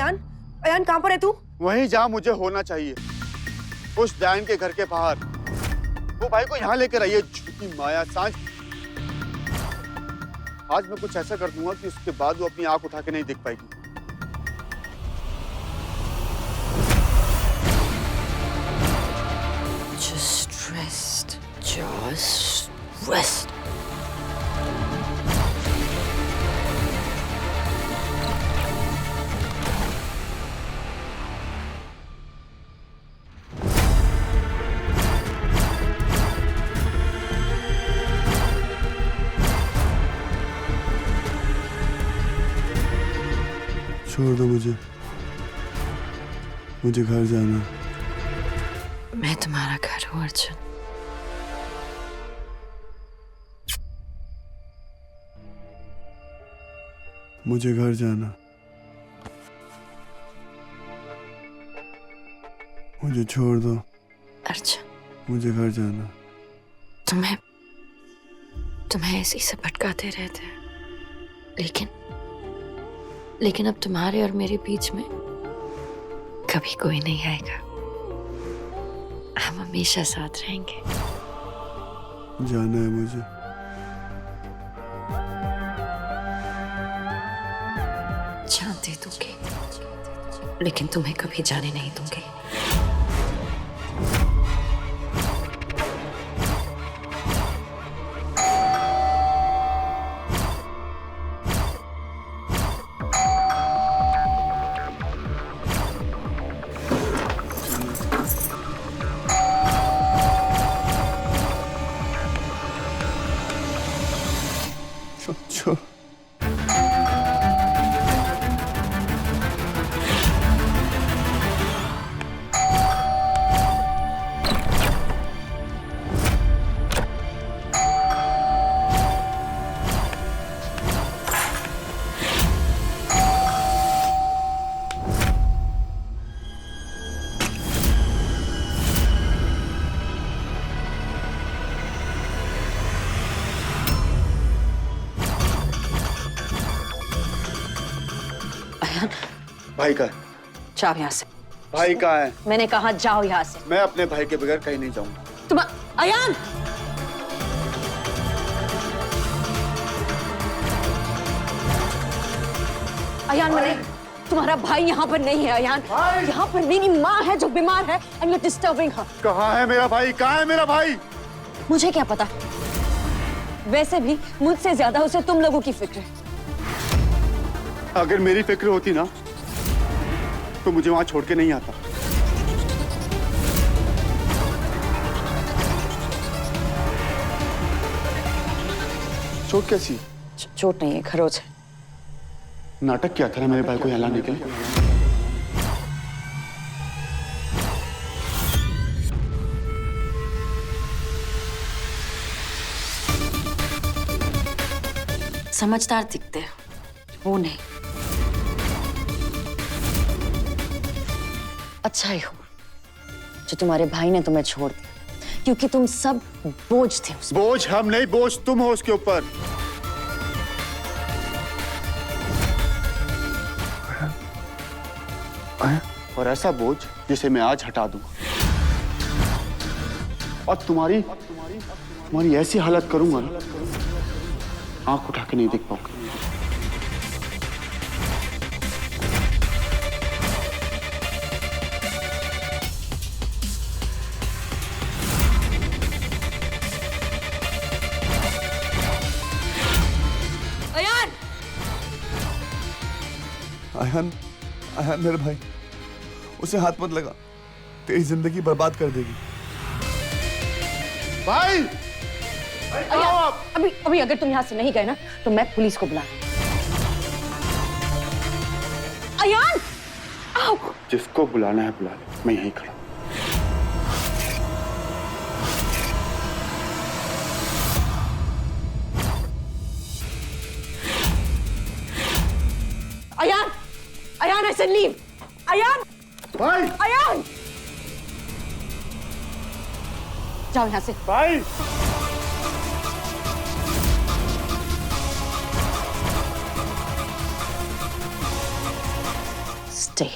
अयान, अयान कहाँ पर है तू? वहीं जहाँ मुझे होना चाहिए, उस डैन के घर के बाहर। वो भाई को यहाँ लेकर आइए। झूठी माया सांझ। आज मैं कुछ ऐसा कर दूंगा कि उसके बाद वो अपनी आंख उठा के नहीं देख पाएगी। Just rest. Just rest. छोड़ दो मुझे घर जाना। मैं तुम्हारा घर हूँ अर्जुन। मुझे घर जाना। मुझे छोड़ दो अर्जुन, मुझे घर जाना। तुम्हें ऐसे ही से भटकाते रहते हैं, लेकिन अब तुम्हारे और मेरे बीच में कभी कोई नहीं आएगा। हम हमेशा साथ रहेंगे। जाना है मुझे। जान दे दूंगी, लेकिन तुम्हें कभी जाने नहीं दूंगी। छोड़। भाई का है। जाओ यहाँ से। भाई कहाँ है? मैंने कहा जाओ यहाँ से। मैं अपने भाई के बगैर कहीं नहीं जाऊंगा। तुम अयान! अयान, मैंने तुम्हारा भाई यहाँ पर नहीं है अयान। यहाँ पर मेरी माँ है जो बीमार है and you're disturbing her। कहाँ है मेरा भाई? कहाँ है मेरा भाई? मुझे क्या पता, वैसे भी मुझसे ज्यादा उसे तुम लोगों की फिक्र है। अगर मेरी फिक्र होती ना तो मुझे वहां छोड़ के नहीं आता। चोट कैसी? चोट नहीं है, खरोच है। नाटक किया था ना मेरे भाई को यहाँ लाने के लिए। समझदार दिखते हो, वो नहीं। अच्छा ही हो जो तुम्हारे भाई ने तुम्हें छोड़ दिया, क्योंकि तुम सब बोझ थे उसमें। बोझ हम नहीं, बोझ तुम हो उसके ऊपर। और ऐसा बोझ जिसे मैं आज हटा दूंगा और तुम्हारी ऐसी हालत करूंगा ना, आंख उठा के नहीं देख पाऊंगा। अयान, अयान मेरे भाई, उसे हाथ मत लगा, तेरी जिंदगी बर्बाद कर देगी। भाई, अभी अगर तुम यहाँ से नहीं गए ना तो मैं पुलिस को बुला। अयान! आओ! जिसको बुलाना है बुला ले, मैं यहीं खड़ा। Ayan! Ayan, I said leave! Ayan! भाई! अयान! जाओ यहाँ से। भाई! Stay.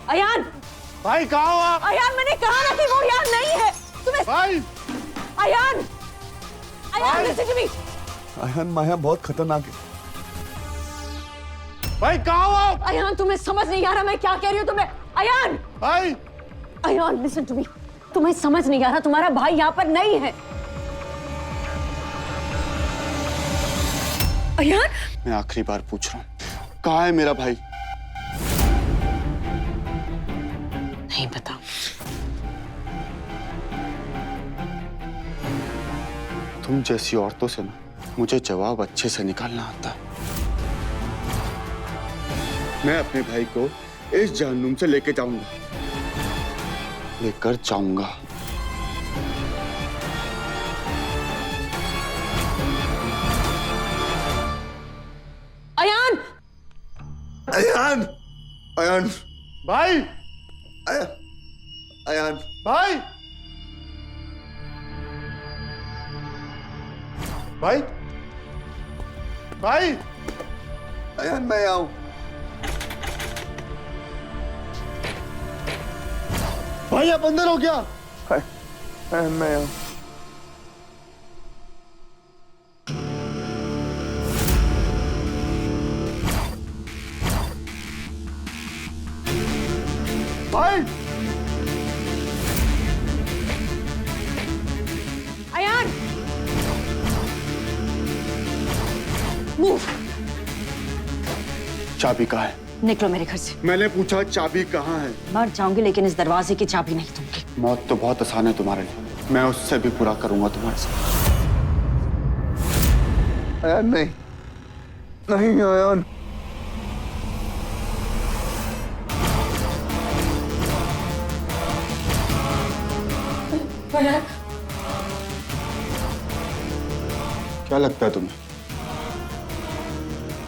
अयान, भाई कहाँ हो आप? अयान मैंने कहा ना कि वो यहाँ नहीं है। तुम्हें भाई अयान, अयान भाई! listen to me. आयान माया बहुत खतरनाक है। भाई कहाँ हो आप? अयान तुम्हें समझ नहीं आ रहा मैं क्या कह रही हूँ तुम्हें। अयान, भाई अयान listen to me. तुम्हें समझ नहीं आ रहा तुम्हारा भाई यहाँ पर नहीं है। अयान, मैं आखिरी बार पूछ रहा हूँ, कहाँ है मेरा भाई? नहीं पता। तुम जैसी औरतों से ना मुझे जवाब अच्छे से निकालना आता है। मैं अपने भाई को इस जहन्नुम से लेके जाऊंगा, लेकर जाऊंगा। अयान, आयान, आयान, भाई आयान, भाई भाई भाई आयान मैं आऊं। भाई आप अंदर हो क्या? आयान मैं आऊं। भाई अयान, मूव। चाबी कहाँ है? निकलो मेरे घर से। मैंने पूछा चाबी कहाँ है? मर जाऊंगी लेकिन इस दरवाजे की चाबी नहीं दूंगी। मौत तो बहुत आसान है तुम्हारे लिए, मैं उससे भी पूरा करूंगा तुम्हारे साथ। आयान नहीं, नहीं आयान। क्या लगता है तुम्हें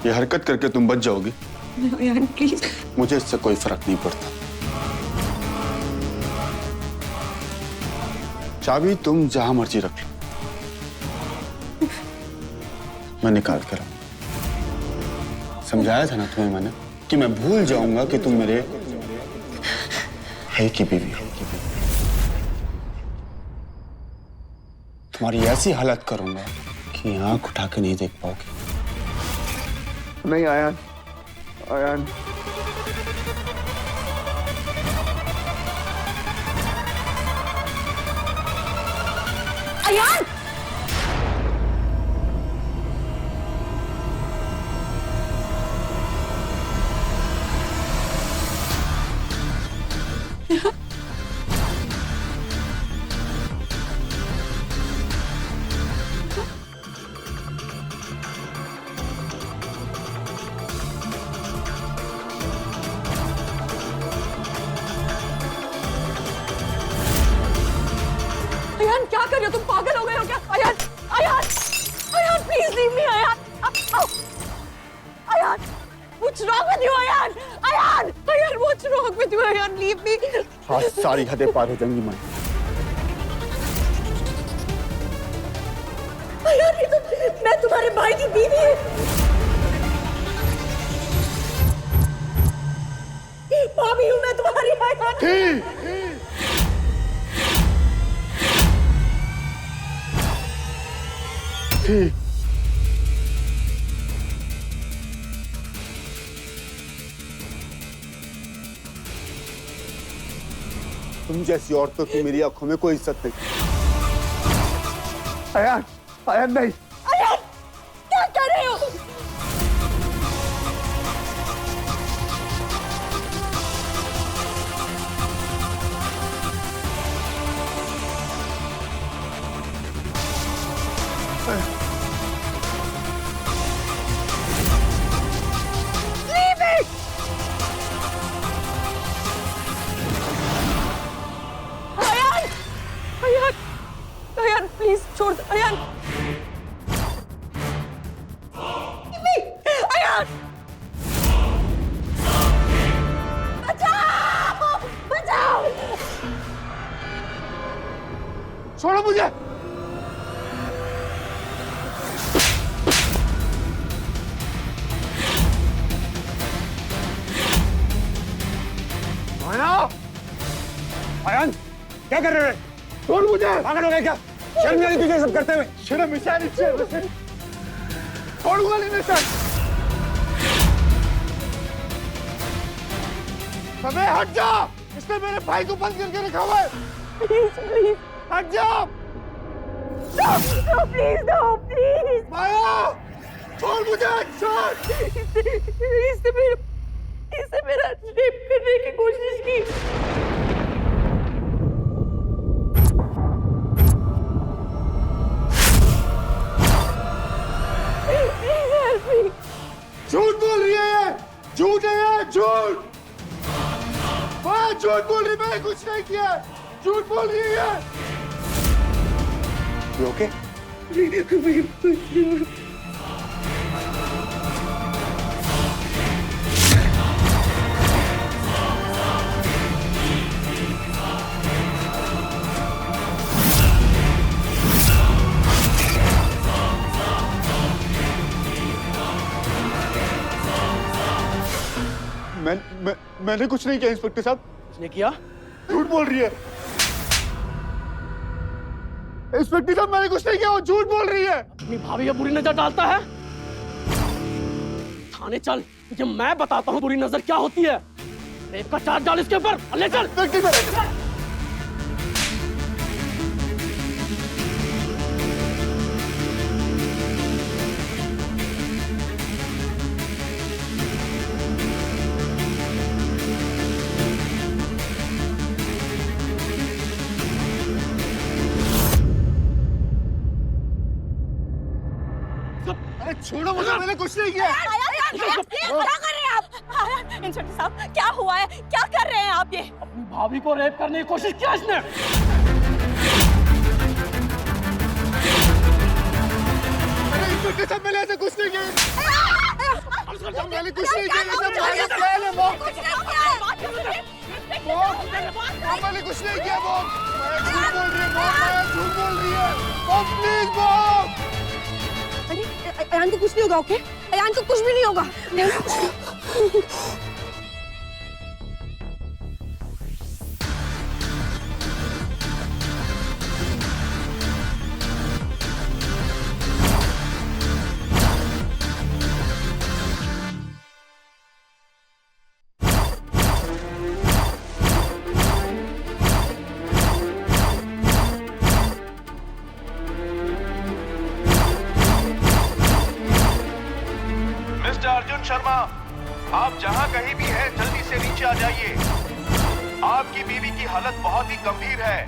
ये हरकत करके तुम बच जाओगी? अयान प्लीज। मुझे इससे कोई फर्क नहीं पड़ता। चाबी तुम जहां मर्जी रख लो, मैं निकाल कर आऊंगा। समझाया था ना तुम्हें मैंने कि मैं भूल जाऊंगा कि तुम मेरे भाई की बीवी हो। तुम्हारी ऐसी हालत करूंगा कि आंख उठा के नहीं देख पाओगे। नहीं आयान, आयान। अयान, अयान क्या कर रहे हो तुम? पागल हो गए हो क्या? Ayaan, Ayaan, Ayaan please leave me. Ayaan, Ayaan, what's wrong with you? Ayaan, Ayaan, Ayaan, what's wrong with you? Ayaan, leave me. आज सारी हदें पार हो जाएंगी मैं। अयान ये तो मैं तुम्हारे भाई की बीवी हूँ। भाभी हूँ मैं तुम्हारी। अयान, ठीक। तुम जैसी औरतों की मेरी आंखों में कोई इज्जत नहीं। आयान, आयान नहीं। अयान क्या कर रहे हो? Leave it! Ayaan, Ayaan, Ayaan please छोड़ दो। अयान, अयान, बचाओ, बचाओ। छोड़ो मुझे। कर रहे हो? छोड़ मुझे। पागल हो गए क्या? शर्म नहीं आई तुझे सब करते हुए? शर्म इशारे से छोड़ूंगा नहीं सर। समय हट जा। इसने मेरे भाई को बंद करके रखा हुआ है। प्लीज हट जा। प्लीज माया छोड़ मुझे। छोड़। इससे मेरा रेप करने की कोशिश की। झूठ बोल रही है ये। झूठ है ये। झूठ। माया झूठ बोल रही। मैंने कुछ नहीं किया। झूठ बोल रही है ये। You okay? मैंने कुछ नहीं किया इंस्पेक्टर साहब। उसने किया? झूठ बोल रही है इंस्पेक्टर साहब। मैंने कुछ नहीं किया। वो झूठ बोल रही है। अपनी भाभी पर बुरी नजर डालता है। थाने चल, तुझे मैं बताता हूँ बुरी नजर क्या होती है। रेप का चार्ज डाल इसके ऊपर। ले चल। अरे छोड़ो मुझे। मैंने कुछ नहीं किया। क्या कर रहे हैं आप? इंस्पेक्टर साहब क्या हुआ है? क्या कर रहे हैं आप ये? अपनी भाभी को रेप करने की कोशिश किया इसने। अरे इंस्पेक्टर साहब मैंने ऐसा कुछ नहीं किया। मैंने कुछ नहीं किया। मैंने कुछ नहीं किया। वो झूठ बोल रही है। झूठ बोल रही है। Please Bob. अयान को कुछ नहीं होगा। ओके अयान को कुछ भी नहीं होगा। मिस्टर अर्जुन शर्मा, आप जहां कहीं भी हैं जल्दी से नीचे आ जाइए। आपकी बीवी की हालत बहुत ही गंभीर है।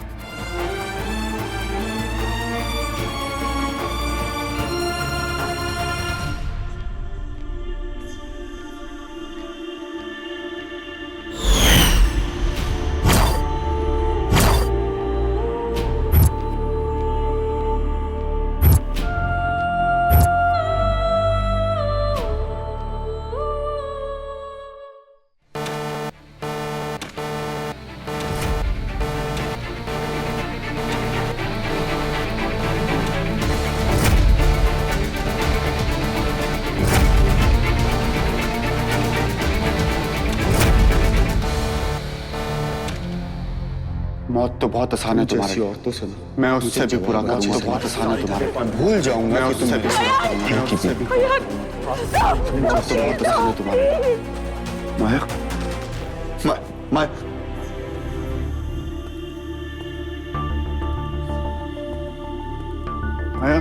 मौत तो बहुत आसान है तुम्हारी औरतों से। मैं उससे भी बुरा काम तो बहुत आसान है तुम्हारे। मैं भूल जाऊंगा कि तुम मेरे साथ मौत तो बहुत आसान है तुम्हारी। माया माया माया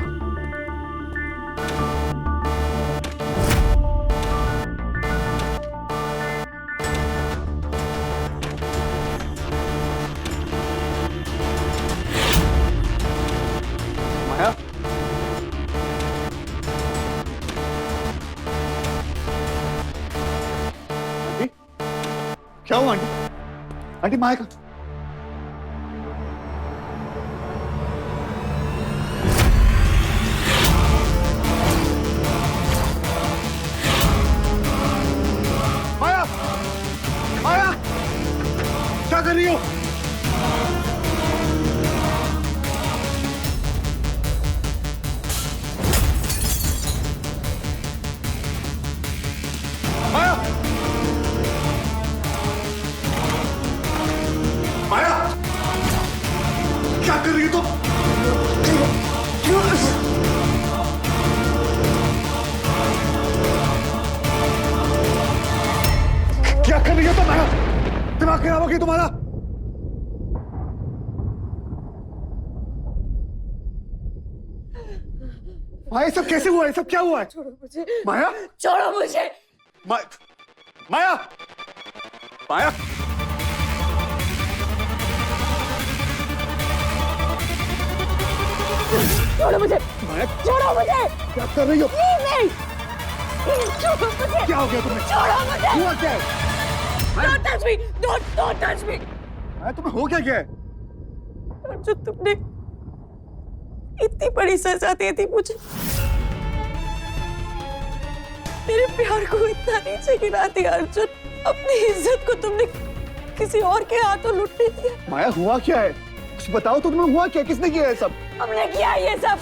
क्या हुआ आंटी? आंटी माया का माया माया क्या कर रही हो? माया हो गया तुम्हारा? माया, ये सब कैसे हुआ? ये सब क्या हुआ है? छोड़ो मुझे, माया, छोड़ो मुझे। माया, माया, छोड़ो मुझे, माया, छोड़ो मुझे, क्या कर रही हो? प्लीज नहीं, छोड़ो मुझे, क्या हो गया तुम्हें? छोड़ो मुझे। हुआ क्या है? Don't touch me, don't touch me। माया, तुम्हें हो क्या गया है? अर्जुन, तुमने इतनी बड़ी सजा दे दी मुझे, मेरे प्यार को इतना नीचे गिरा दिया अर्जुन, अपनी इज्जत को तुमने किसी और के हाथों लुटने दिया। माया, हुआ क्या है? कुछ बताओ तो, तुम्हें हुआ क्या? किसने किया है सब? हमने किया ये सब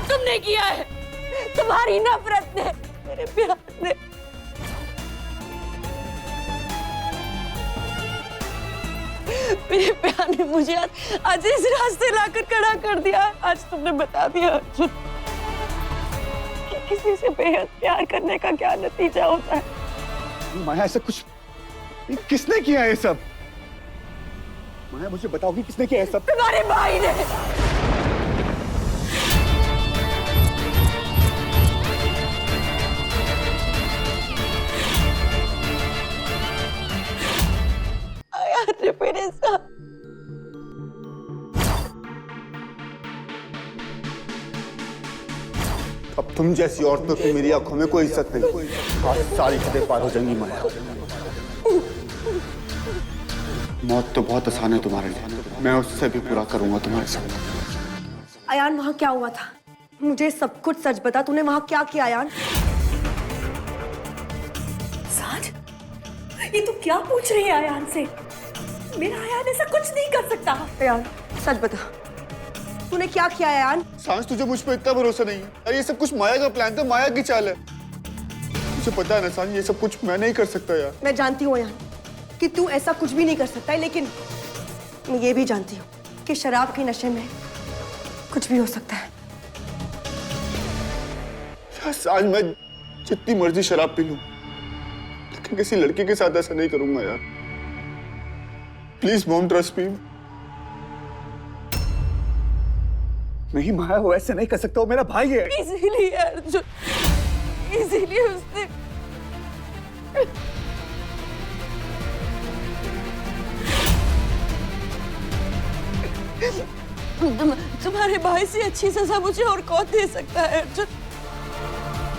तुमने किया है, तुम्हारी नफरत ने, मेरे प्यार ने। मेरे प्यार ने मुझे आज इस रास्ते लाकर खड़ा कर दिया। आज तुमने बता दिया अर्जुन कि किसी से बेहद प्यार करने का क्या नतीजा होता है। माया, ऐसा कुछ किसने किया है ये सब? माया, मुझे बताओगी किसने किया है सब? तुम्हारे भाई ने। यार मेरे साथ अब तुम जैसी औरतों की मेरी आंखों में कोई इज्जत नहीं। आज सारी हदें पार हो जाएंगी माया। मौत तो बहुत आसान है तुम्हारे लिए, मैं उससे भी पूरा करूंगा तुम्हारे साथ। अयान, वहाँ क्या हुआ था? मुझे सब कुछ सच बता, तूने वहाँ क्या किया अयान? सच? ये तू क्या पूछ रही है अयान से? मेरा अयान ऐसा कुछ नहीं कर सकता। अयान, सच बता, तूने क्या किया अयान? सांस, तुझे मुझ पर इतना भरोसा नहीं है? अरे ये सब कुछ माया का प्लान था, माया की चाल है। मुझे पता है ना सांस, ये सब कुछ मैं नहीं कर सकता यार। मैं जानती हूँ अयान कि तू ऐसा कुछ भी नहीं कर सकता है, लेकिन मैं ये भी जानती हूँ कि शराब के नशे में कुछ भी हो सकता है। यार सांस, मैं जितनी मर्जी शराब पी लूं, लेकिन किसी लड़की के साथ ऐसा नहीं करूंगा यार। Please mom, trust me. नहीं माया, वो ऐसे नहीं कर सकता, वो मेरा भाई है। इसीलिए अर्जुन, इसीलिए उसने तुम्हारे भाई से अच्छी सजा मुझे और कौन दे सकता है अर्जुन?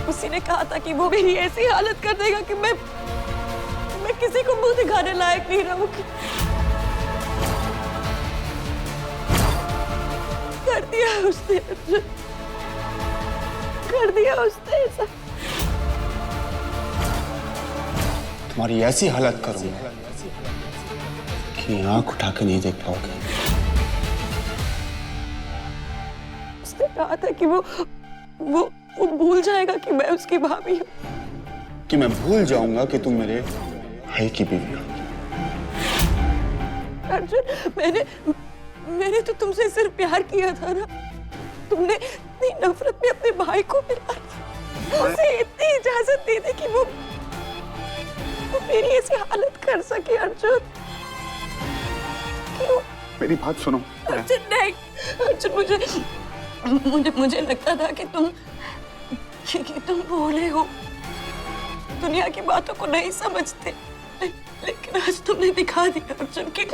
उसी ने कहा था कि वो मेरी ऐसी हालत कर देगा कि मैं किसी को मुंह दिखाने लायक नहीं रहूंगी। कर दिया उसने अर्जुन, कर दिया उसने ऐसा। तुम्हारी ऐसी हालत करूंगा कि आंख उठा के नहीं देख पाओगे। उसने कहा था कि वो भूल जाएगा कि मैं उसकी भाभी हूँ, कि मैं भूल जाऊंगा कि तुम मेरे भाई की बीवी हो। अर्जुन, मैंने तो तुमसे सिर्फ प्यार किया था ना। तुमने इतनी नफरत में अपने भाई को मिला, उसे इतनी इजाजत दे दी कि वो मेरी ऐसी हालत कर सके। अर्जुन, क्यों? मेरी बात सुनो। अर्जुन नहीं, अर्जुन, मुझे लगता था कि तुम भोले हो, दुनिया की बातों को नहीं समझते, लेकिन आज तुमने दिखा दिया अर्जुन कि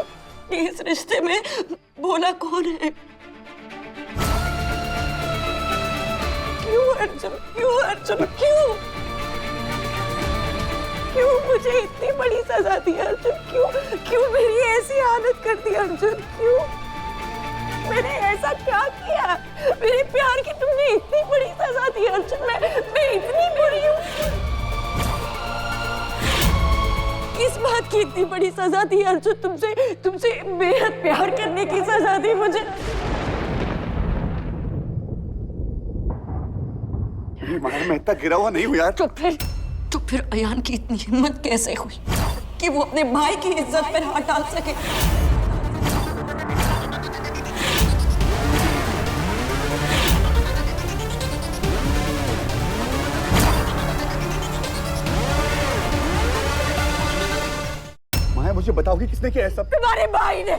इस रिश्ते में भोला कौन है। क्यों अर्जुन, क्यों अर्जुन, क्यों क्यों मुझे इतनी बड़ी सजा दी अर्जुन? क्यों मेरी ऐसी हालत कर दी अर्जुन? क्यों? मैंने ऐसा क्या किया? मेरे प्यार की तुमने इतनी बड़ी सजा दी अर्जुन। मैं इतनी बुरी हूँ? किस बात की इतनी बड़ी सजा दी अर्जुन? तुमसे बेहद प्यार करने की सजा दी मुझे। माया, मैं इतना गिरा हुआ नहीं हूँ यार। तो फिर अयान की इतनी हिम्मत कैसे हुई कि वो अपने भाई की इज्जत पर हाथ डाल सके? बताओगी किसने किया है सब? तुम्हारे भाई ने।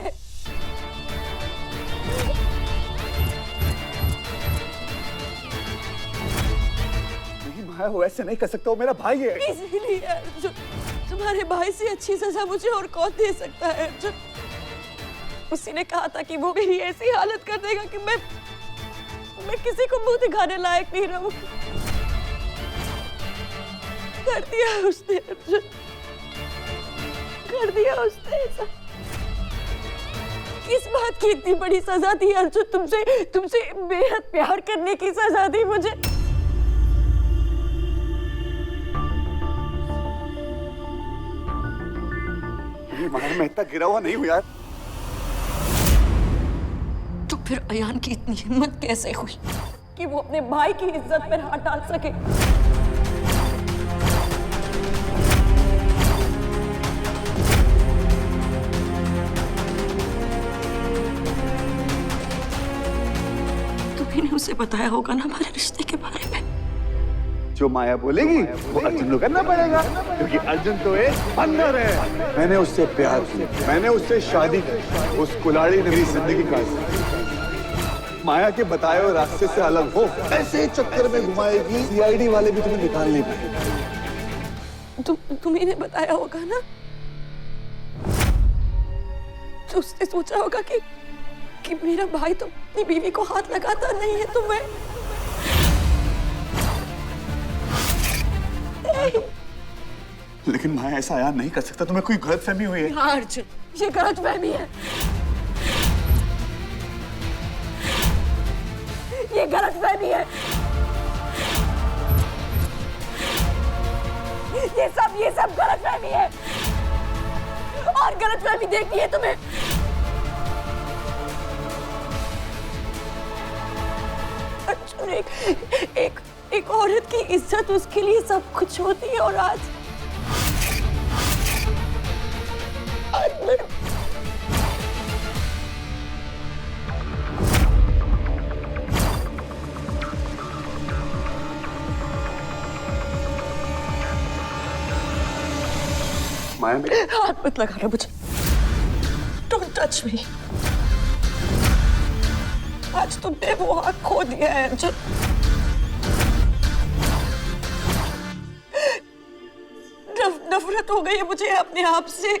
नहीं माया, वो ऐसे नहीं कर सकता, वो मेरा भाई है। इसीलिए अर्जुन, तुम्हारे भाई से अच्छी सजा मुझे और कौन दे सकता है अर्जुन? उसी ने कहा था कि वो मेरी ऐसी हालत कर देगा कि मैं किसी को मुंह दिखाने लायक नहीं रहूंगी। कर दिया उसने अर्जुन, कर दिया उसने ऐसा। किस बात की इतनी बड़ी सजा दी अर्जुन? तुमसे बेहद प्यार करने की सजा दी मुझे। माया, मैं इतना गिरा हुआ नहीं हूं यार। तो फिर अयान की इतनी हिम्मत कैसे हुई कि वो अपने भाई की इज्जत पर हाथ डाल सके? तुम्ही ने उसे बताया होगा ना हमारे रिश्ते के बारे में? जो माया बोलेगी वो अर्जुन को करना पड़ेगा, क्योंकि अर्जुन तो एक बंदर है। मैंने उससे प्यार किया, मैंने उससे शादी की, उस कुलाड़ी ने भी जिंदगी काटी। माया के बताए हुए रास्ते से अलग हो, ऐसे चक्कर में घुमाएगी, सीआईडी वाले भी तुम्हें निकाल नहीं पाएंगे। तुम्ही ने बताया होगा ना? तो उसने सोचा होगा कि मेरा भाई तो अपनी बीवी को हाथ लगाता नहीं है, तो मैं लेकिन माया ऐसा यार नहीं कर सकता, तुम्हें कोई गलतफहमी हुई है। हाँ अर्जुन, ये गलतफहमी है, ये गलतफहमी है। ये सब गलतफहमी है, और गलतफहमी देखनी है तुम्हें। अर्जुन, एक औरत की इज्जत उसके लिए सब कुछ होती है, और आज माया, हाथ मत लगाना मुझे। Don't touch me। आज तुमने वो हाथ खो दिया है अर्जुन। नफरत हो गई है मुझे अपने आप से।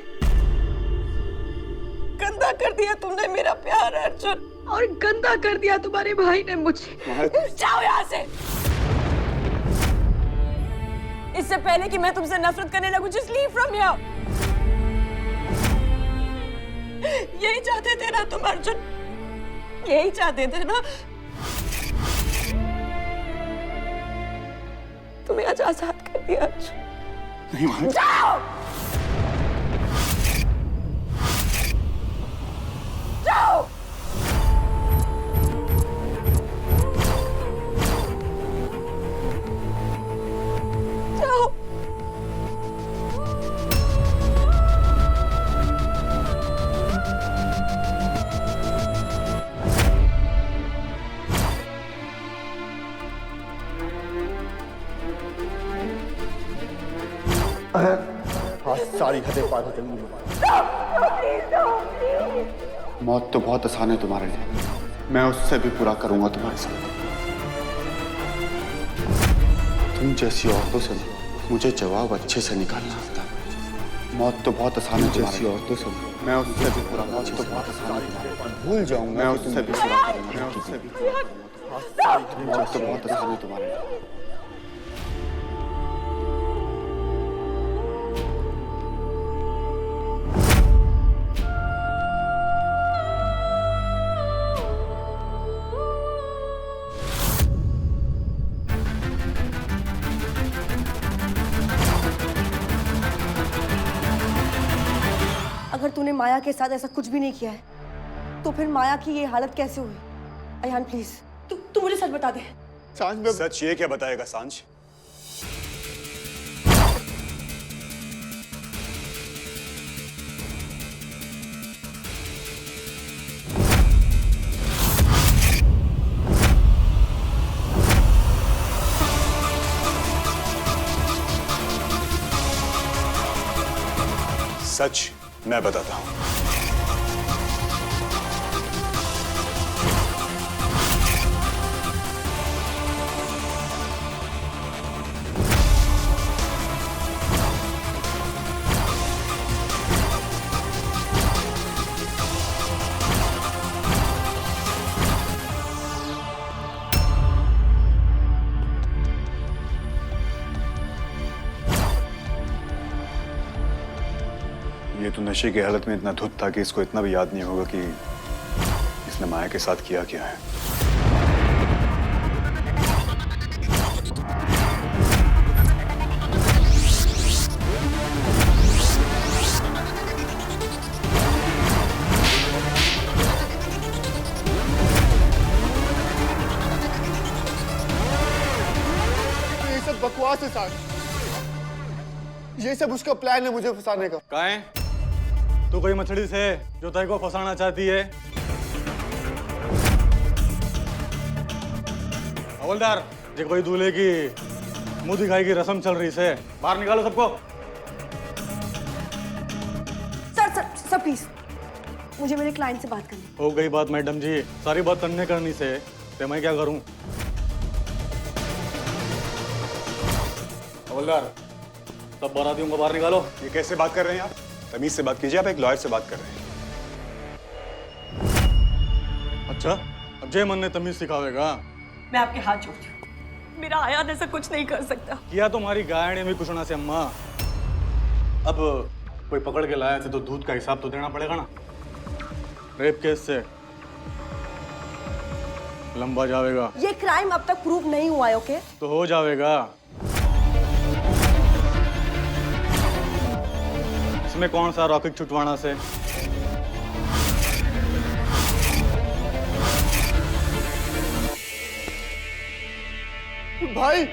गंदा कर दिया तुमने मेरा प्यार अर्जुन, और गंदा कर दिया तुम्हारे भाई ने मुझे। जाओ यहाँ से। इससे पहले कि मैं तुमसे नफरत करने लगूं, just leave from here। यही चाहते थे ना तुम अर्जुन? यही चाहते थे ना? तुम्हें आज आजाद कर दिया अर्जुन। नहीं माया, जाओ, जाओ। जाओ। सारी हदें पार हो चली। मौत तो बहुत आसान है तुम्हारे लिए, मैं उससे भी पूरा करूंगा तुम्हारे साथ। तुम जैसी औरतों से मुझे जवाब अच्छे से निकालना आता है। मौत तो बहुत आसान है तुम्हारी औरतों से, मैं उससे भी पूरा। मौत तो बहुत आसान है, भूल जाऊंगा, मैं उससे भी पूरा करूंगा। मौत तो बहुत आसान है तुम्हारे लिए। अगर तूने माया के साथ ऐसा कुछ भी नहीं किया है, तो फिर माया की ये हालत कैसे हुई? अयान प्लीज, तू मुझे सच बता दे। सांझ में सच ये क्या बताएगा सांझ? सच मैं बताता हूँ। ये तो नशे की हालत में इतना धुत था कि इसको इतना भी याद नहीं होगा कि इसने माया के साथ किया क्या है। ये सब बकवास है साहब। ये सब उसका प्लान है मुझे फंसाने का। कहाँ है? तू कोई मछली से जो तेरे को फंसाना चाहती है? हवलदार, ये कोई दूल्हे की मुंह दिखाई की रस्म चल रही से, बाहर निकालो सबको। सर प्लीज, मुझे मेरे क्लाइंट से बात करनी। हो गई बात मैडम जी, सारी बात तन्ने करनी से तो मैं क्या करूं? हवलदार, सब बारातियों को बाहर निकालो। ये कैसे बात कर रहे हैं आप? तमीज से बात कीजिए, आप एक लॉयर से बात कर रहे हैं। अच्छा, अब जय मन ने तमीज सिखावेगा। मैं आपके हाथ जोड़ती हूँ, मेरा आयान ऐसा कुछ नहीं कर सकता। किया तुम्हारी गायने में कुछ ना से अम्मा। अब कोई पकड़ के लाया थे तो दूध का हिसाब तो देना पड़ेगा ना। रेप केस से लंबा जाएगा। ये क्राइम अब तक प्रूव नहीं हुआ है, ओके? तो हो जाएगा। इसमें कौन सा रॉकेट छुटवाना से? भाई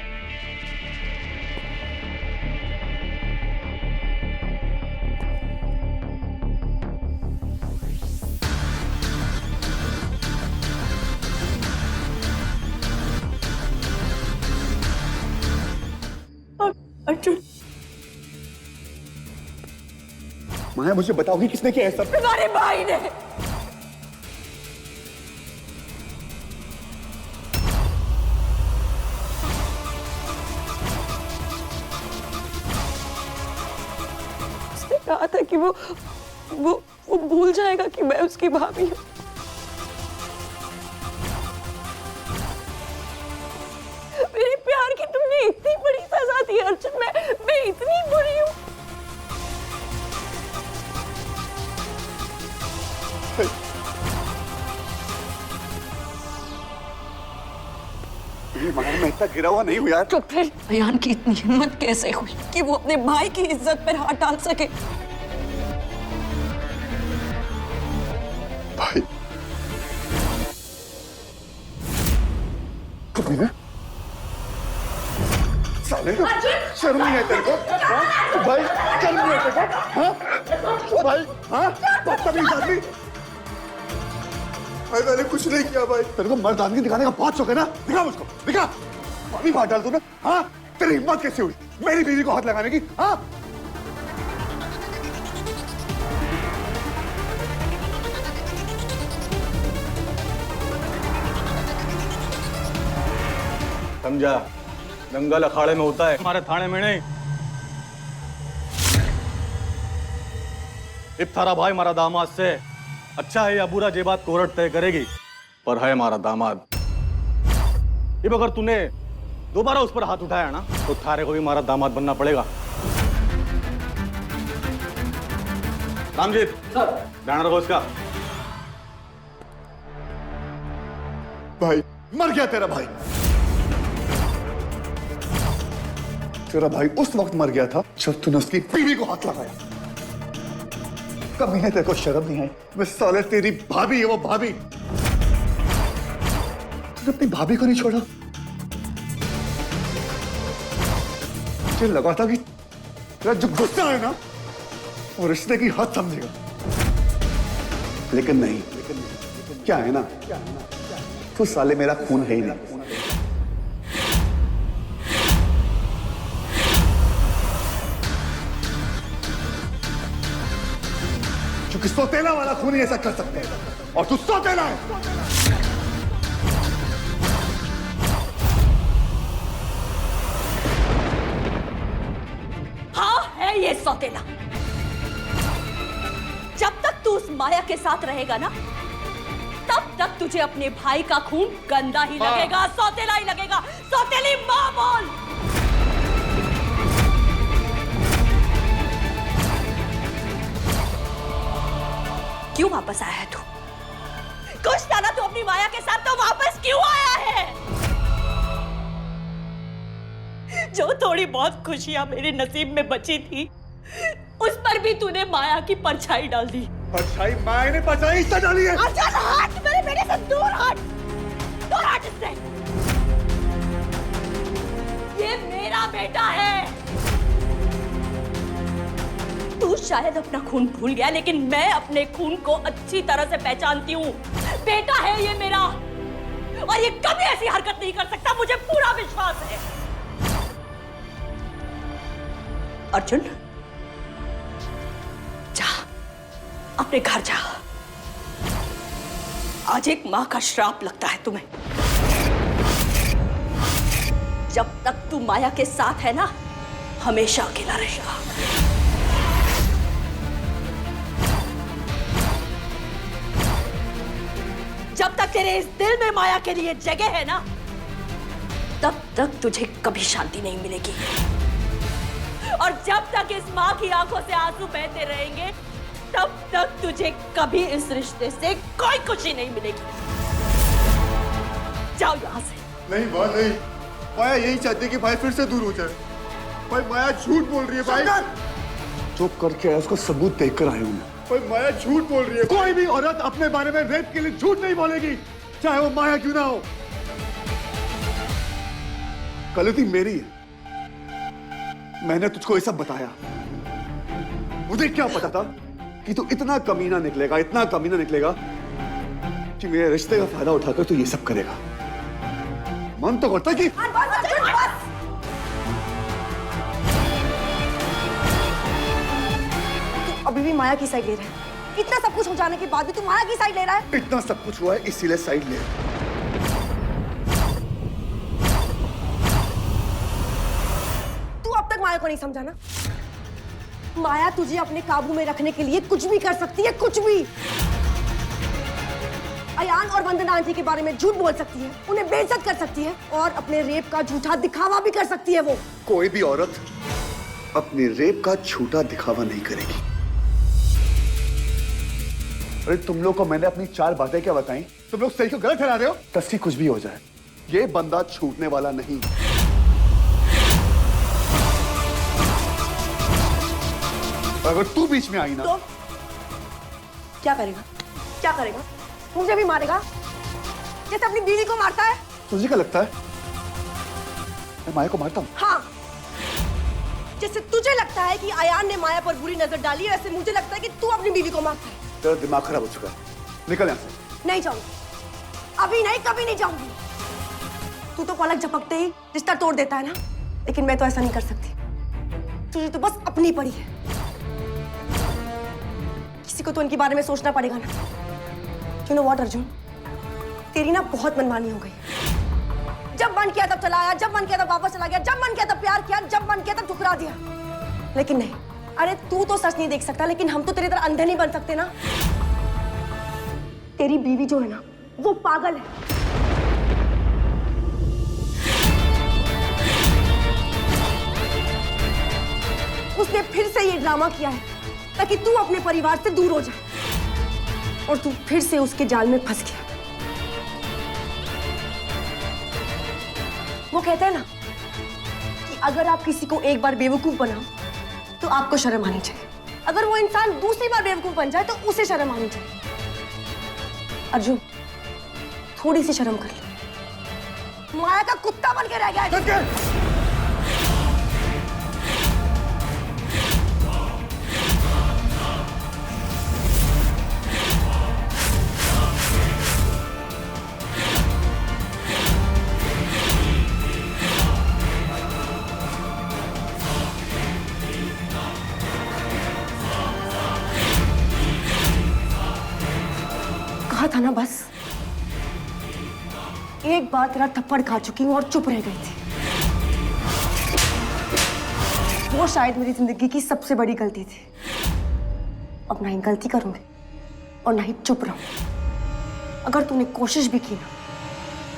अर्जुन, माया मुझे बताओगी किसने किया है सब? तुम्हारे भाई ने। उसने कहा था कि वो भूल जाएगा कि मैं उसकी भाभी हूँ। मेरे प्यार की तुमने इतनी बड़ी सजा दी अर्जुन। मैं इतनी बुरी हूँ। माया, मैं इतना गिरा हुआ नहीं हूँ यार। तो फिर अयान की इतनी हिम्मत कैसे हुई कि वो अपने भाई की इज्जत पर हाथ डाल सके? भाई कमीना, साले शर्म नहीं है तेरे को? हाँ? भाई शर्म नहीं है तेरे को? हाँ? भाई हाँ? बदतमीज आदमी। भाई मैंने कुछ नहीं किया भाई। तेरे को मर्दानगी दिखाने का बहुत शौक है ना? दिखा मुझको, दिखा। पानी बाहर डाल तूने। हाँ? तेरी हिम्मत कैसे हुई मेरी बीवी को हाथ लगाने की? हाँ? समझा? दंगल अखाड़े में होता है, हमारे थाने में नहीं। इब थारा भाई हमारा दामाद से अच्छा है या बुरा ये बात कोर्ट तय करेगी, पर है हमारा दामाद। इब अगर तूने दोबारा उस पर हाथ उठाया ना तो थारे को भी हमारा दामाद बनना पड़ेगा। रामजीत सर, ध्यान रखो इसका। भाई मर गया तेरा भाई। तेरा भाई उस वक्त मर गया था जब तूने उसकी बीवी को हाथ लगाया। कभी है तेरे को शर्म नहीं आई? मैं साले तेरी भाभी है वो भाभी। तूने अपनी भाभी को नहीं छोड़ा। मुझे लगा था कि तेरा जो गुस्सा है ना वो रिश्ते की हद समझेगा, लेकिन नहीं। क्या है ना, तू साले मेरा खून है ही नहीं। क्योंकि सौतेला वाला खून ही ऐसा कर सकता है और तू सौतेला है। हाँ है ये सौतेला। जब तक तू उस माया के साथ रहेगा ना, तब तक तुझे अपने भाई का खून गंदा ही लगेगा, सौतेला ही लगेगा। सौतेली माँ बोल। क्यों वापस आया है तू? कुछ था ना तू अपनी माया के साथ, तो वापस क्यों आया है? जो थोड़ी बहुत खुशियां मेरे नसीब में बची थी, उस पर भी तूने माया की परछाई डाल दी। परछाई माया ने परछाई इससे डाली है। अच्छा हट, मेरे बेटे से दूर हट, दूर हट इससे। ये मेरा बेटा है। तू शायद अपना खून भूल गया, लेकिन मैं अपने खून को अच्छी तरह से पहचानती हूँ। बेटा है ये मेरा, और ये कभी ऐसी हरकत नहीं कर सकता, मुझे पूरा विश्वास है। अर्जुन, जा अपने घर जा। आज एक माँ का श्राप लगता है तुम्हें। जब तक तू माया के साथ है ना, हमेशा अकेला रहेगा। जब तक तेरे इस दिल में माया के लिए जगह है ना, तब तक तुझे कभी शांति नहीं मिलेगी। और जब तक इस माँ की आंखों से आंसू बहते रहेंगे, तब तक तुझे कभी इस रिश्ते से कोई खुशी नहीं मिलेगी। जाओ यहाँ से। नहीं माँ नहीं, माया यही चाहती है कि भाई फिर से दूर हो जाए। भाई माया झूठ बोल रही है। भाई जो करके आया उसको सबूत देखकर आया हूं मैं। भाई माया झूठ बोल रही है। कोई भी औरत अपने बारे में रेप के लिए झूठ नहीं बोलेगी, चाहे वो माया क्यों ना हो। गलती मेरी है, मैंने तुझको ये सब बताया। मुझे क्या पता था कि तू इतना कमीना निकलेगा, इतना कमीना निकलेगा कि मेरे रिश्ते का फायदा उठाकर तू ये सब करेगा। मन तो करता कि अभी भी माया की साइड ले रहा है। इतना सब कुछ हो जाने के बाद भी तू माया की साइड ले रहा है। इतना सब कुछ हुआ है इसीलिए साइड ले। तू अब तक माया को नहीं समझा ना। माया तुझे अपने काबू में रखने के लिए कुछ भी कर सकती है, कुछ भी। अयान और वंदना आंटी के बारे में झूठ बोल सकती है, उन्हें बेइज्जत कर सकती है, और अपने रेप का झूठा दिखावा भी कर सकती है। वो कोई भी औरत अपने रेप का झूठा दिखावा नहीं करेगी। अरे तुम लोग को मैंने अपनी 4 बातें क्या बताई? तुम लोग सही को गलत ठहरा रहे हो। तस्वीर कुछ भी हो जाए, ये बंदा छूटने वाला नहीं। अगर तू बीच में आई ना, तो क्या करेगा? क्या करेगा? मुझे भी मारेगा जैसे अपनी बीवी को मारता है? तुझे क्या लगता है मैं माया को मारता हूँ? हाँ, जैसे तुझे लगता है कि अयान ने माया पर बुरी नजर डाली है, वैसे मुझे लगता है कि तू अपनी बीवी को मारता है। तेरा दिमाग खराब हो चुका है, निकल यहाँ से। नहीं जाऊंगी, अभी नहीं, कभी नहीं जाऊंगी। तू तो पलक झपकते ही रिश्ता तोड़ देता है ना, लेकिन मैं तो ऐसा नहीं कर सकती। तुझे तो बस अपनी पड़ी है। किसी को तो उनके बारे में सोचना पड़ेगा ना। You know what, अर्जुन, तेरी ना बहुत मनमानी हो गई। जब मन किया तब चला आया, जब मन किया तब वापस चला गया, जब मन किया तब प्यार किया, जब मन किया तब ठुकरा दिया। लेकिन नहीं, अरे तू तो सच नहीं देख सकता, लेकिन हम तो तेरी तरह अंधे नहीं बन सकते ना। तेरी बीवी जो है ना, वो पागल है। उसने फिर से ये ड्रामा किया है ताकि तू अपने परिवार से दूर हो जाए, और तू फिर से उसके जाल में फंस गया। वो कहता है ना कि अगर आप किसी को एक बार बेवकूफ बनाओ तो आपको शर्म आनी चाहिए, अगर वो इंसान दूसरी बार बेवकूफ बन जाए तो उसे शर्म आनी चाहिए। अर्जुन, थोड़ी सी शर्म कर ले। माया का कुत्ता बन के रह गया है। एक बार तेरा थप्पड़ खा चुकी हूँ और चुप रह गई थी। वो शायद मेरी जिंदगी की सबसे बड़ी गलती थी। अब ना ही गलती करूंगी और ना ही चुप रहूंगी। अगर तूने कोशिश भी की ना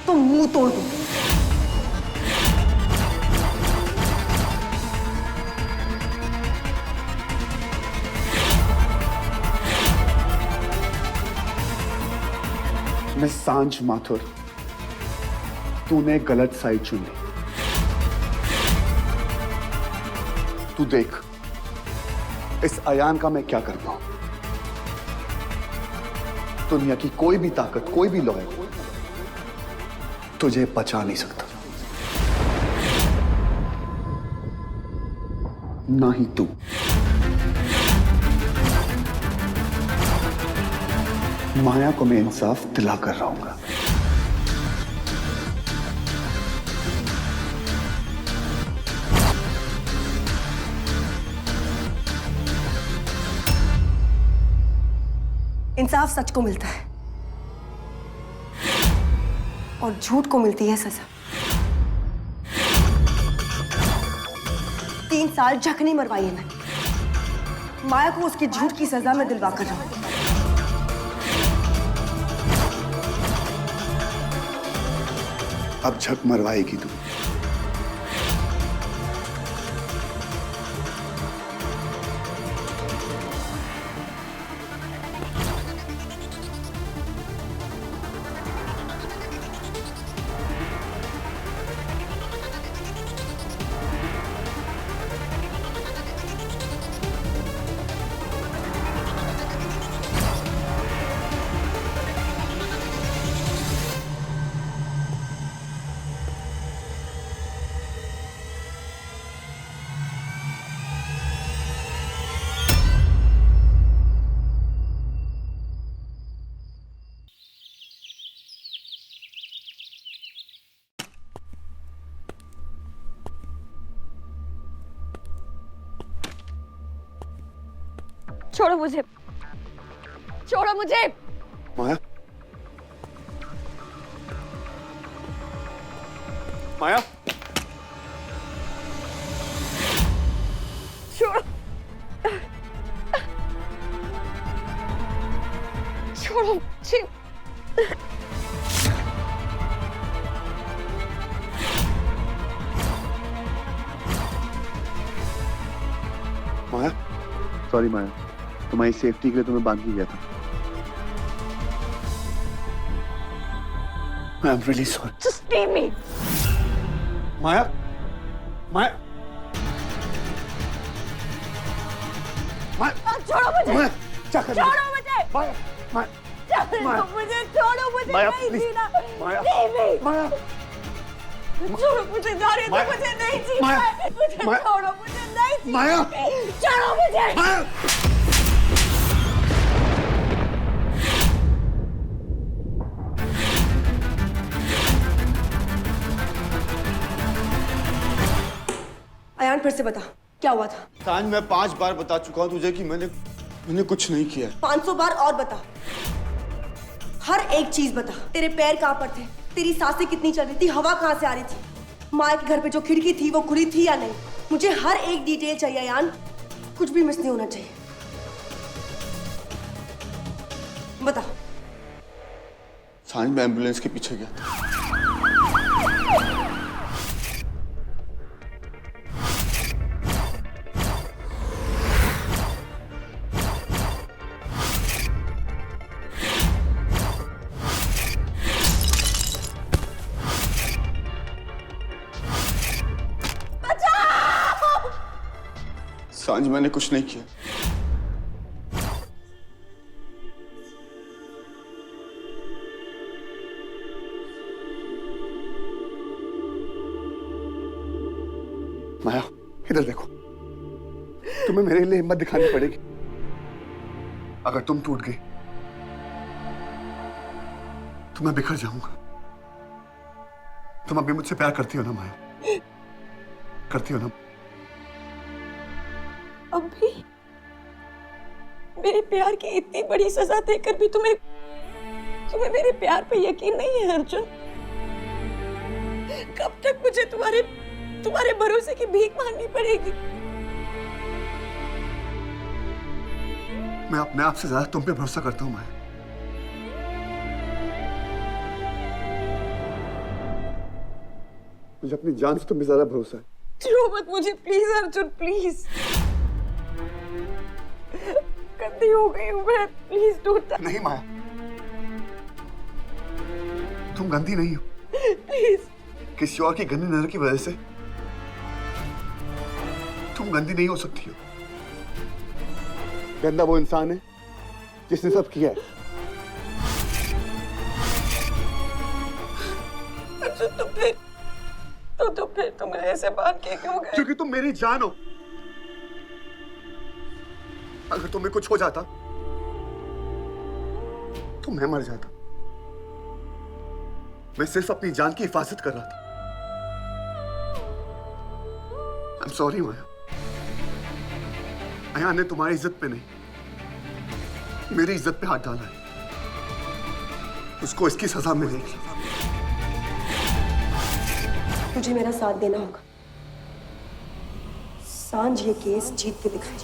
तो मुंह तोड़ दूंगी। मिस सांझ माथुर, तूने गलत साइड चुन ली। तू देख इस अयान का मैं क्या करता हूं। दुनिया की कोई भी ताकत, कोई भी लॉयर तुझे बचा नहीं सकता, ना ही तू। माया को मैं इंसाफ दिला कर रहूंगा। इंसाफ सच को मिलता है और झूठ को मिलती है सजा। 3 साल झकनी मरवाई है मैंने। माया को उसकी झूठ की सजा में दिलवा कर रहूंगी। अब झक मरवाएगी तू। छोड़ो मुझे, छोड़ो मुझे। माया, माया, छोड़ो, छोड़ो मुझे। माया, सॉरी माया, तुम्हारी सेफ्टी के लिए तुम्हें बांध ही गया था। I am really sorry. Just leave me. माया, माया, माया, छोड़ो मुझे, माया, क्या कर रही है? छोड़ो मुझे, माया, माया, माया, मुझे छोड़ो, मुझे माया, नहीं please, Jeena. Maya, Leave me. माया, छोड़ो मुझे, जाने दो, माया, मुझे नहीं जीना माया, है। मुझे माया, छोड़ो, मुझे नहीं जीना माया, है। छोड़ो मुझे। माया। अयान फिर से बता क्या हुआ था। सांझ, मैं 5 बार बता चुका हूं तुझे कि मैंने कुछ नहीं किया। 500 बार और बता। हर एक चीज बता। तेरे पैर कहाँ पर थे, तेरी सांसें कितनी चल रही थी, हवा कहाँ से आ रही थी, माँ के घर पे जो खिड़की थी वो खुली थी या नहीं। मुझे हर एक डिटेल चाहिए अयान, कुछ भी मिस नहीं होना चाहिए। बता। सांझ, मैं एम्बुलेंस के पीछे गया था। सांझ, मैंने कुछ नहीं किया। माया, इधर देखो, तुम्हें मेरे लिए हिम्मत दिखानी पड़ेगी। अगर तुम टूट गई तो मैं बिखर जाऊंगा। तुम अभी मुझसे प्यार करती हो ना माया? करती हो ना? अब भी मेरे प्यार की इतनी बड़ी सजा देकर भी तुम्हें मेरे प्यार पे यकीन नहीं है अर्जुन? कब तक मुझे तुम्हारे भरोसे की भीख मांगनी पड़ेगी? मैं अपने आप से ज्यादा तुम पे भरोसा करता हूँ माया। मुझे अपनी जान से तुम पे ज्यादा भरोसा है। रो मत मुझे प्लीज अर्जुन, प्लीज। गंदी हो गई हूँ मैं, प्लीज डोंट। नहीं माया, तुम गंदी नहीं हो। प्लीज। किसी और की गंदी नजर की वजह से तुम गंदी नहीं हो सकती हो। गंदा वो इंसान है जिसने सब किया है। अर्जुन तुम मेरे ऐसे बात के क्यों गए? क्योंकि तुम मेरी जान हो। अगर तुम्हें कुछ हो जाता तो मैं मर जाता। मैं सिर्फ अपनी जान की हिफाजत कर रहा था। I'm sorry माया। अयान ने तुम्हारी इज्जत पे नहीं, मेरी इज्जत पे हाथ डाला है। उसको इसकी सजा मिलेगी। तुझे मेरा साथ देना होगा। सांझ ये केस जीत के दिखाई।